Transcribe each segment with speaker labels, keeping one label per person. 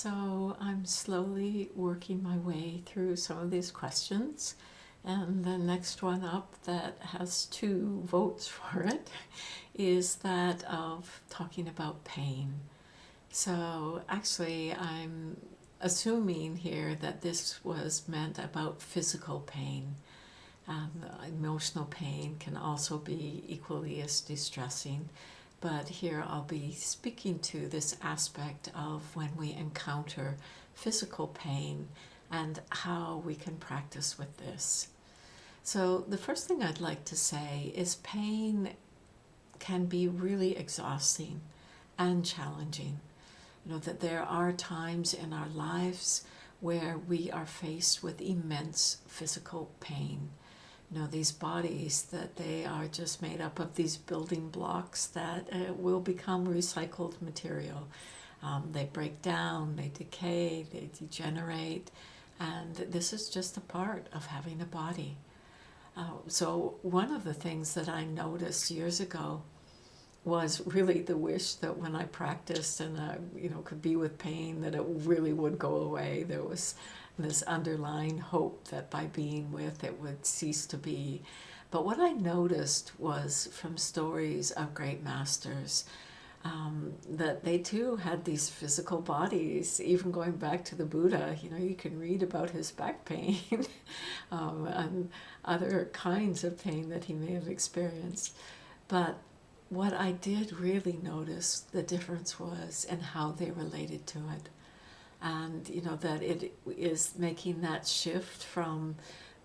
Speaker 1: So I'm slowly working my way through some of these questions. And the next one up that has 2 votes for it is that of talking about pain. So actually, I'm assuming here that this was meant about physical pain. Emotional pain can also be equally as distressing. But here I'll be speaking to this aspect of when we encounter physical pain and how we can practice with this. So, the first thing I'd like to say is pain can be really exhausting and challenging. That there are times in our lives where we are faced with immense physical pain. These bodies, that they are just made up of these building blocks that will become recycled material. They break down, they decay, they degenerate, and this is just a part of having a body. So one of the things that I noticed years ago was really the wish that when I practiced and I, could be with pain, that it really would go away. There was this underlying hope that by being with it would cease to be. But what I noticed was from stories of great masters, that they too had these physical bodies, even going back to the Buddha. You can read about his back pain and other kinds of pain that he may have experienced. But what I did really notice the difference was in how they related to it. And that it is making that shift from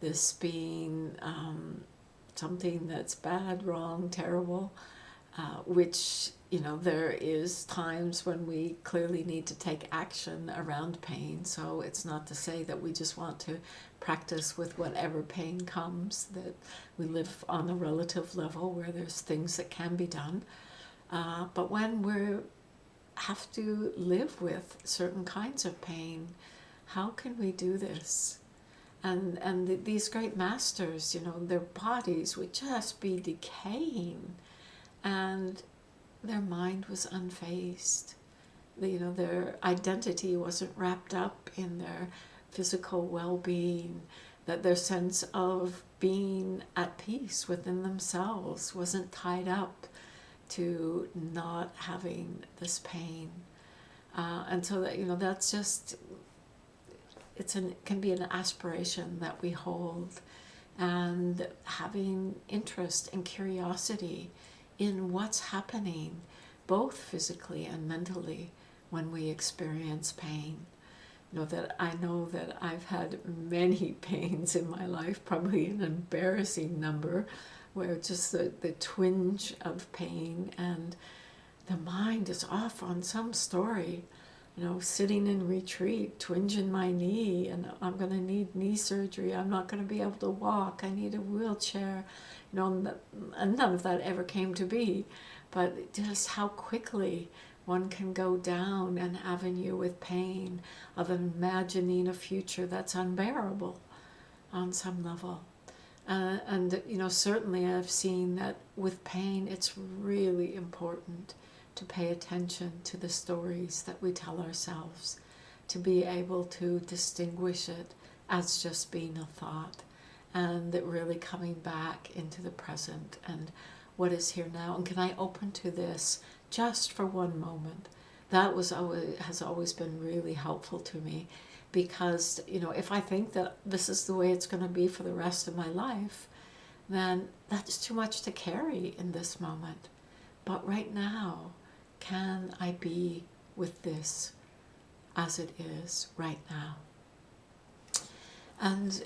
Speaker 1: this being something that's bad, wrong, terrible, which there is times when we clearly need to take action around pain. So it's not to say that we just want to practice with whatever pain comes, that we live on a relative level where there's things that can be done. But when we have to live with certain kinds of pain, how can we do this? And these great masters, their bodies would just be decaying, and their mind was unfazed. Their identity wasn't wrapped up in their physical well-being, that their sense of being at peace within themselves wasn't tied up to not having this pain. And so that, that's just, it can be an aspiration that we hold, and having interest and curiosity in what's happening both physically and mentally when we experience pain. That I know that I've had many pains in my life, probably an embarrassing number, where just the twinge of pain and the mind is off on some story. Sitting in retreat, twinging my knee, and I'm going to need knee surgery. I'm not going to be able to walk. I need a wheelchair. And none of that ever came to be. But just how quickly one can go down an avenue with pain of imagining a future that's unbearable on some level. And certainly I've seen that with pain, it's really important to pay attention to the stories that we tell ourselves, to be able to distinguish it as just being a thought, and that really coming back into the present and what is here now. And can I open to this just for one moment? That has always been really helpful to me, because if I think that this is the way it's going to be for the rest of my life, then that's too much to carry in this moment. But right now, can I be with this as it is right now? And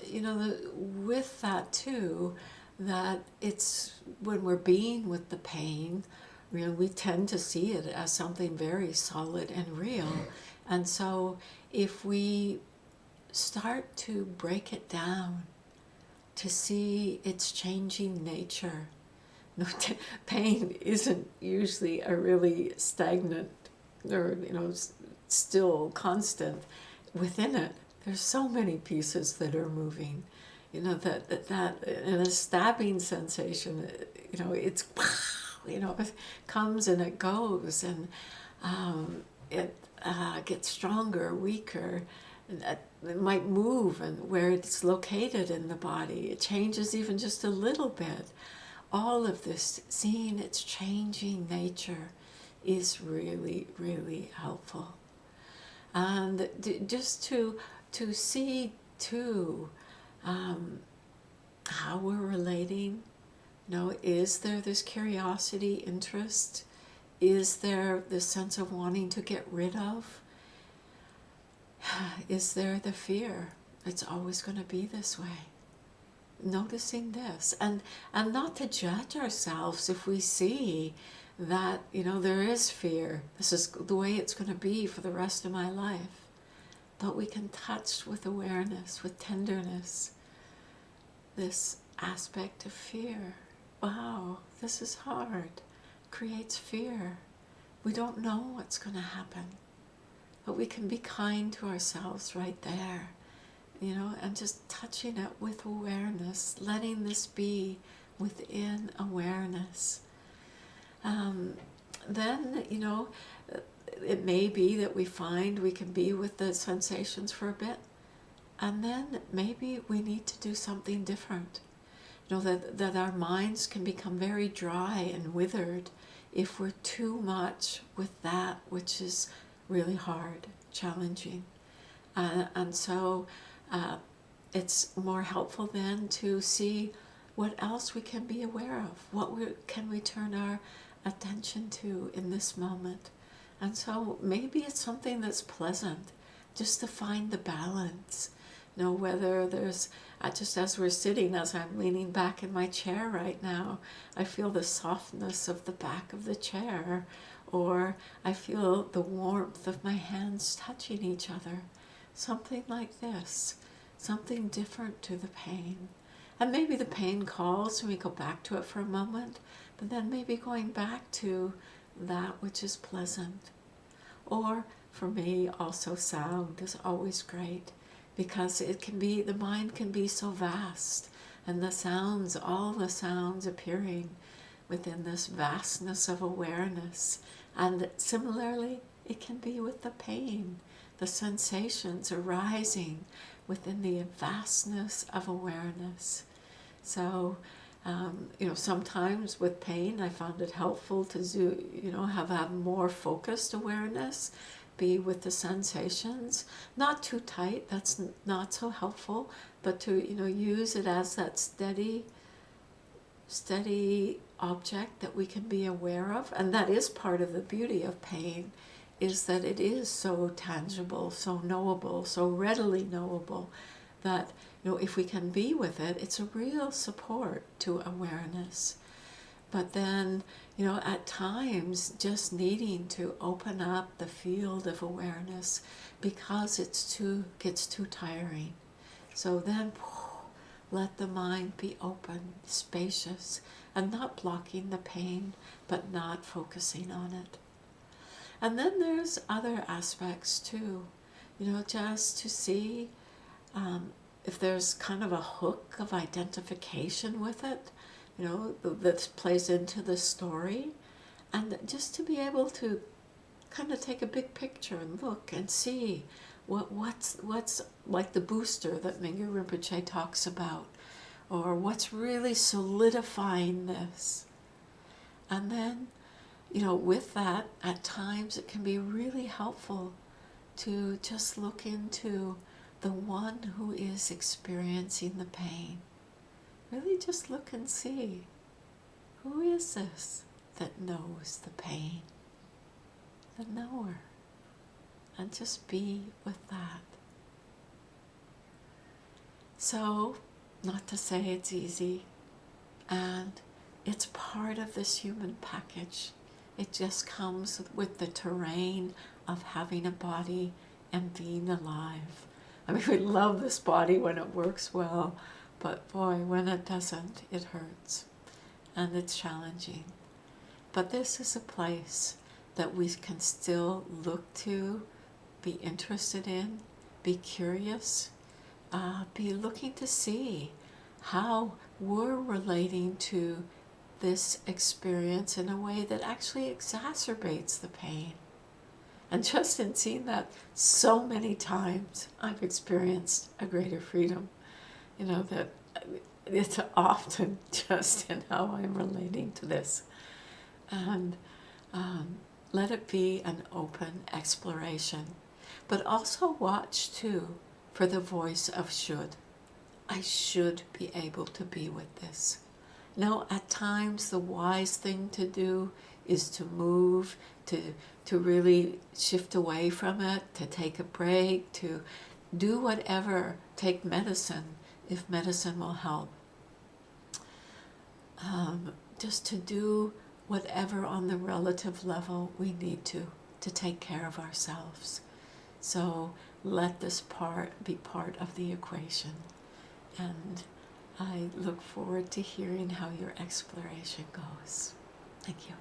Speaker 1: with that too, that it's when we're being with the pain, we tend to see it as something very solid and real. And so if we start to break it down, to see its changing nature, pain isn't usually a really stagnant or still constant. Within it, there's so many pieces that are moving. That and a stabbing sensation. It's it comes and it goes, and it gets stronger, weaker, and it might move, and where it's located in the body, it changes even just a little bit. All of this, seeing its changing nature, is really, really helpful. And just to see too how we're relating. Is there this curiosity, interest? Is there this sense of wanting to get rid of? Is there the fear? It's always going to be this way. Noticing this, and not to judge ourselves if we see that there is fear. This is the way it's going to be for the rest of my life. But we can touch with awareness, with tenderness, this aspect of fear. Wow, this is hard. Creates fear. We don't know what's going to happen. But we can be kind to ourselves right there, and just touching it with awareness, letting this be within awareness. Then, it may be that we find we can be with the sensations for a bit, and then maybe we need to do something different. That our minds can become very dry and withered if we're too much with that which is really hard, challenging. And so it's more helpful then to see what else we can be aware of. Can we turn our attention to in this moment? And so maybe it's something that's pleasant, just to find the balance. Whether there's, just as we're sitting, as I'm leaning back in my chair right now, I feel the softness of the back of the chair, or I feel the warmth of my hands touching each other. Something like this, something different to the pain. And maybe the pain calls and we go back to it for a moment, but then maybe going back to that which is pleasant. Or for me, also sound is always great, because the mind can be so vast, and all the sounds appearing within this vastness of awareness. And similarly, it can be with the pain, the sensations arising within the vastness of awareness. So, sometimes with pain, I found it helpful to have more focused awareness, be with the sensations, not too tight, that's not so helpful, but to use it as that steady object that we can be aware of. And that is part of the beauty of pain, is that it is so tangible, so knowable, so readily knowable, that if we can be with it, it's a real support to awareness. But then, at times, just needing to open up the field of awareness because it gets too tiring. So then, let the mind be open, spacious, and not blocking the pain, but not focusing on it. And then there's other aspects too, just to see if there's kind of a hook of identification with it, that plays into the story, and just to be able to kind of take a big picture and look and see what's like the booster that Mingyur Rinpoche talks about, or what's really solidifying this. And then, with that, at times it can be really helpful to just look into the one who is experiencing the pain. Really just look and see, who is this that knows the pain? The knower. And just be with that. So, not to say it's easy, and it's part of this human package. It just comes with the terrain of having a body and being alive. I mean, we love this body when it works well, but boy, when it doesn't, it hurts, and it's challenging. But this is a place that we can still look to, be interested in, be curious, be looking to see how we're relating to this experience in a way that actually exacerbates the pain. And just in seeing that so many times, I've experienced a greater freedom. You know, that it's often just in how I'm relating to this. And let it be an open exploration. But also watch, too, for the voice of should. I should be able to be with this. No, at times the wise thing to do is to move, to really shift away from it, to take a break, to do whatever, take medicine if medicine will help. Just to do whatever on the relative level we need to take care of ourselves. So let this part be part of the equation. And I look forward to hearing how your exploration goes. Thank you.